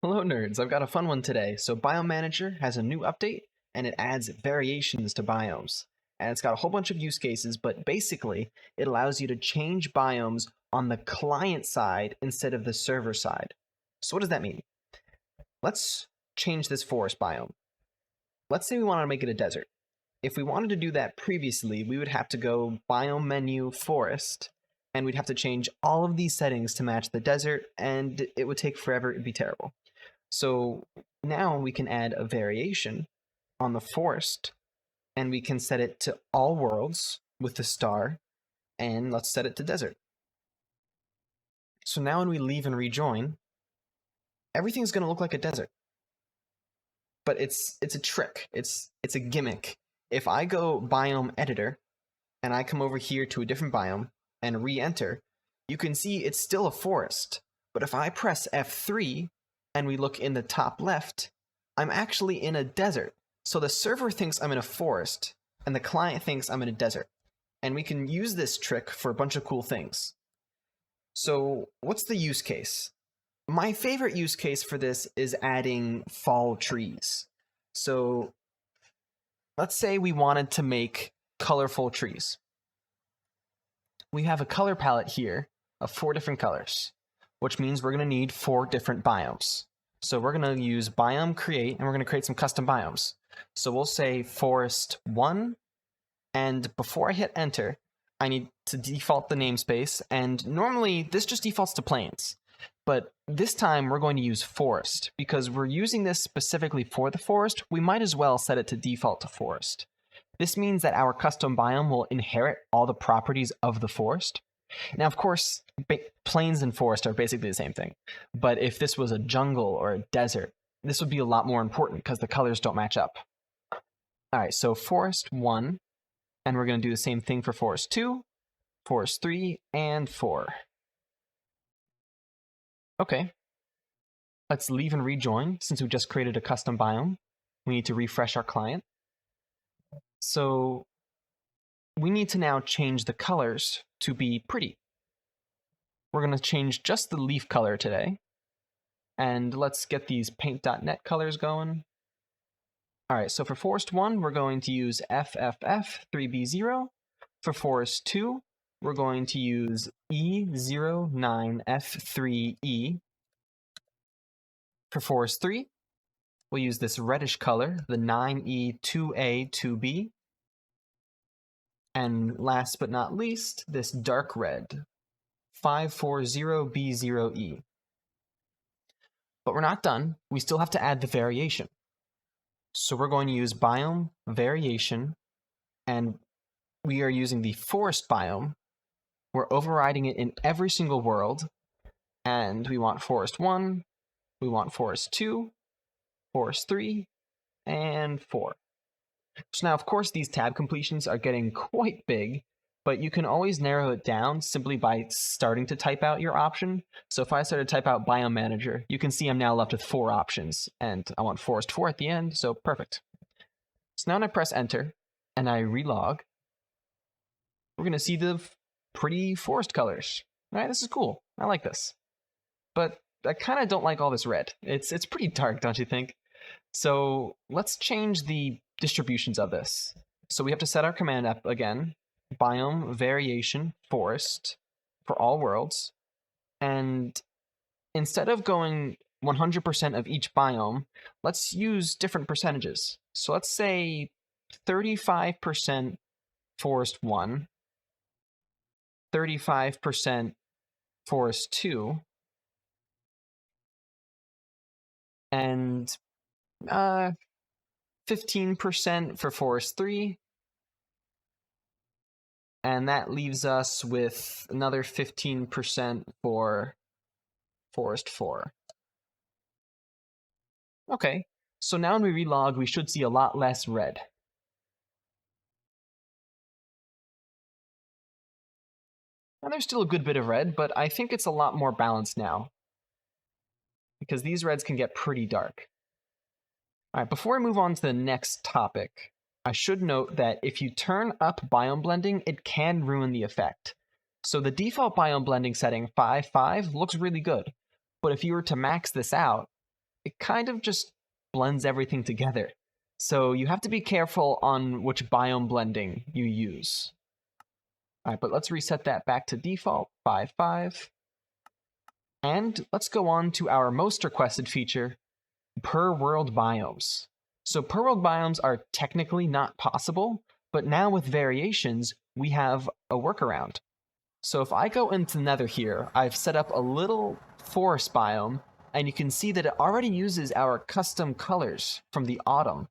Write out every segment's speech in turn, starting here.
Hello nerds, I've got a fun one today. So BiomeManager has a new update and it adds variations to biomes. And it's got a whole bunch of use cases, but basically it allows you to change biomes on the client side instead of the server side. So what does that mean? Let's change this forest biome. Let's say we want to make it a desert. If we wanted to do that previously, we would have to go biome menu forest, and we'd have to change all of these settings to match the desert, and it would take forever, it'd be terrible. So now we can add a variation on the forest, and we can set it to all worlds with the star, and let's set it to desert. So now when we leave and rejoin, everything's going to look like a desert. But it's a trick. It's a gimmick. If I go biome editor and I come over here to a different biome and re-enter, you can see it's still a forest. But if I press F3 and we look in the top left, I'm actually in a desert. So the server thinks I'm in a forest and the client thinks I'm in a desert. And we can use this trick for a bunch of cool things. So what's the use case? My favorite use case for this is adding fall trees. So let's say we wanted to make colorful trees. We have a color palette here of 4 different colors, which means we're going to need 4 different biomes. So we're going to use biome create, and we're going to create some custom biomes. So we'll say forest 1, and before I hit enter, I need to default the namespace, and normally this just defaults to plains. But this time we're going to use forest. Because we're using this specifically for the forest, we might as well set it to default to forest. This means that our custom biome will inherit all the properties of the forest. Now, of course, plains and forest are basically the same thing. But if this was a jungle or a desert, this would be a lot more important because the colors don't match up. All right, so forest 1, and we're going to do the same thing for forest 2, forest 3, and 4. Okay, let's leave and rejoin since we just created a custom biome. We need to refresh our client. So we need to now change the colors to be pretty. We're going to change just the leaf color today. And let's get these paint.net colors going. All right, so for forest 1, we're going to use FFF3B0. For forest 2, we're going to use E09F3E. For forest 3, we'll use this reddish color, the 9E2A2B. And last but not least, this dark red, 540B0E. But we're not done. We still have to add the variation. So we're going to use biome variation, and we are using the forest biome. We're overriding it in every single world, and we want forest 1, we want forest 2, forest 3, and 4. So now, of course, these tab completions are getting quite big, but you can always narrow it down simply by starting to type out your option. So if I started to type out BiomeManager, you can see I'm now left with 4 options, and I want forest 4 at the end, so perfect. So now when I press enter, and I relog, we're going to see the pretty forest colors. All right, this is cool. I like this. But I kind of don't like all this red. It's pretty dark, don't you think? So let's change the distributions of this. So we have to set our command up again, biome variation forest for all worlds. And instead of going 100% of each biome, let's use different percentages. So let's say 35% forest 1, 35% forest 2, and 15% for forest 3, and that leaves us with another 15% for forest 4. Okay, so now when we relog, we should see a lot less red. Now there's still a good bit of red, but I think it's a lot more balanced now, because these reds can get pretty dark. All right, before I move on to the next topic, I should note that if you turn up biome blending, it can ruin the effect. So the default biome blending setting 5.5 looks really good, but if you were to max this out, it kind of just blends everything together. So you have to be careful on which biome blending you use. All right, but let's reset that back to default, 5.5. And let's go on to our most requested feature, per world biomes. So per world biomes are technically not possible, but now with variations, we have a workaround. So if I go into Nether here, I've set up a little forest biome, and you can see that it already uses our custom colors from the autumn.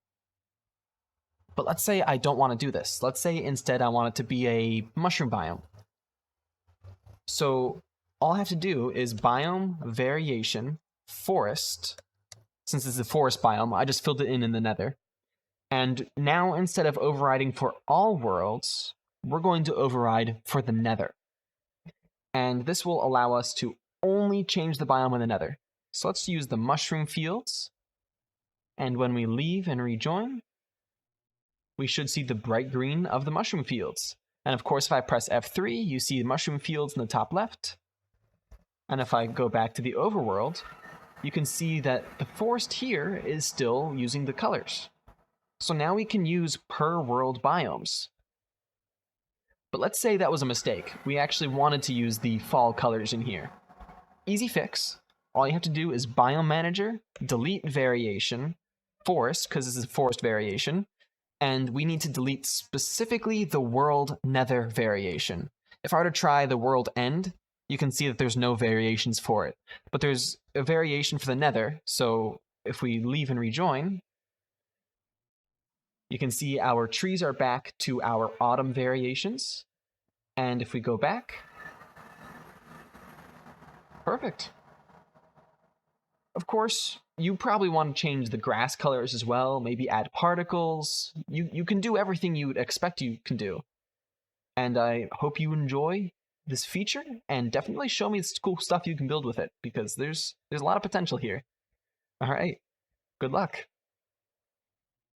But let's say I don't want to do this. Let's say instead I want it to be a mushroom biome. So all I have to do is biome variation forest. Since this is a forest biome, I just filled it in the Nether. And now instead of overriding for all worlds, we're going to override for the Nether. And this will allow us to only change the biome in the Nether. So let's use the mushroom fields. And when we leave and rejoin, we should see the bright green of the mushroom fields. And of course, if I press F3, you see the mushroom fields in the top left. And if I go back to the overworld, you can see that the forest here is still using the colors. So now we can use per world biomes. But let's say that was a mistake. We actually wanted to use the fall colors in here. Easy fix. All you have to do is BiomeManager, delete variation, forest, because this is a forest variation, and we need to delete specifically the world nether variation. If I were to try the world end, you can see that there's no variations for it. But there's a variation for the nether, so if we leave and rejoin, you can see our trees are back to our autumn variations. And if we go back, perfect. Of course, you probably want to change the grass colors as well, maybe add particles. You can do everything you would expect you can do. And I hope you enjoy this feature, and definitely show me this cool stuff you can build with it, because there's a lot of potential here. All right, good luck.